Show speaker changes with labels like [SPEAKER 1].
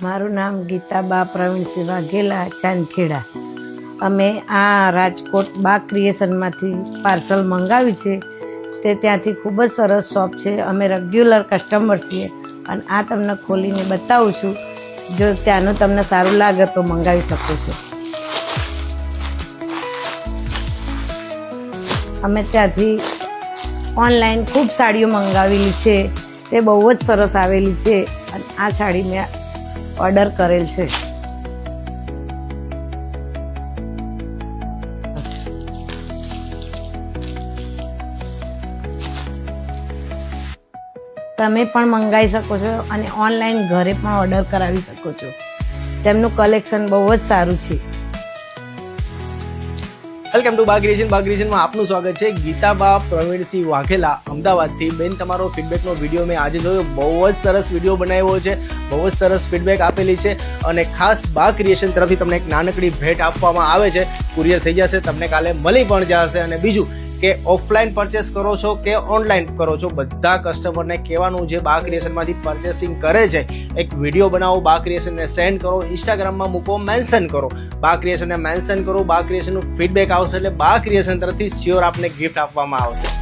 [SPEAKER 1] મારું નામ ગીતાબા પ્રવીણસિંહ વાઘેલા, ચાંદખેડા. અમે આ રાજકોટ બા ક્રિએશનમાંથી પાર્સલ મંગાવ્યું છે. તે ત્યાંથી ખૂબ જ સરસ શોપ છે. અમે રેગ્યુલર કસ્ટમર છીએ અને આ તમને ખોલીને બતાવું છું. જો ત્યાંનું તમને સારું લાગે તો મંગાવી શકો છો. અમે ત્યાંથી ઓનલાઈન ખૂબ સાડીઓ મંગાવેલી છે. તે બહુ જ સરસ આવેલી છે અને આ સાડી મેં ઓર્ડર કરેલ છે. તમે પણ મંગાવી શકો છો અને ઓનલાઈન ઘરે પણ ઓર્ડર કરાવી શકો છો. તેમનું કલેક્શન બહુ જ સારું છે.
[SPEAKER 2] વેલકમ ટુ બા ક્રિએશન. બા ક્રિએશનમાં આપનું સ્વાગત છે. ગીતાબા પ્રવીણસિંહ વાઘેલા, અમદાવાદથી. બેન, તમારો ફીડબેકનો વિડીયો મેં આજે જોયો. બહુ જ સરસ વિડીયો બનાવ્યો છે, બહુ જ સરસ ફીડબેક આપેલી છે અને ખાસ બા ક્રિએશન તરફથી તમને એક નાનકડી ભેટ આપવામાં આવે છે. કુરિયર થઈ જશે, તમને કાલે મળી પણ જશે. અને બીજું કે ઓફલાઈન પરચેસ કરો છો કે ઓનલાઈન કરો છો, બધા કસ્ટમરને કહેવાનું છે બા ક્રિએશનમાંથી પરચેસિંગ કરે છે, એક વિડીયો બનાવો, બા ક્રિએશનને સેન્ડ કરો, ઇન્સ્ટાગ્રામમાં મૂકો, મેન્શન કરો, બા ક્રિએશનને મેન્શન કરો. બા ક્રિએશનનું ફીડબેક આવશે એટલે બા ક્રિએશન તરફથી શ્યોર આપને ગિફ્ટ આપવામાં આવશે.